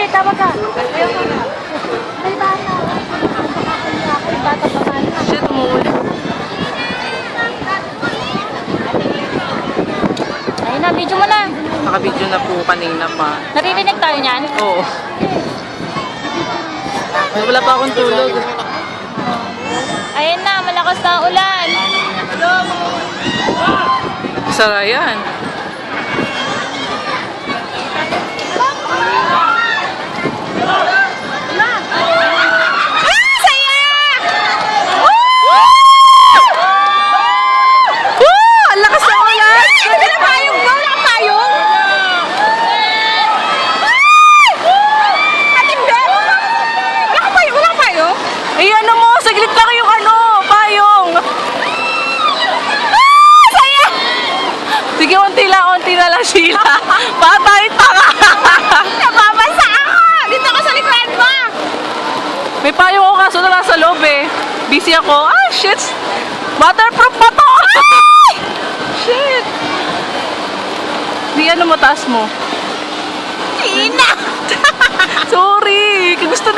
Sige, tawag ka. May bata. May bata pa man. Shit, umuulan. Ayun na, video mo na. Naka-video na po kanina pa. Naririnig tayo niyan? Oo. Wala pa akong tulog. Ayun na, malakas na ang ulan. Sara yan. Ay, ano mo? Saglit lang yung payong. Saya! Sige, unti na lang, Sheila. Patay, tanga. Nababasa ako! Dito ako sa likod mo! May payong ako kaso na nasa loob eh. Busy ako. Ah, shit! Waterproof pa to! Ay! Shit! Di ano mo, taas mo? Ina! Sorry! Gusto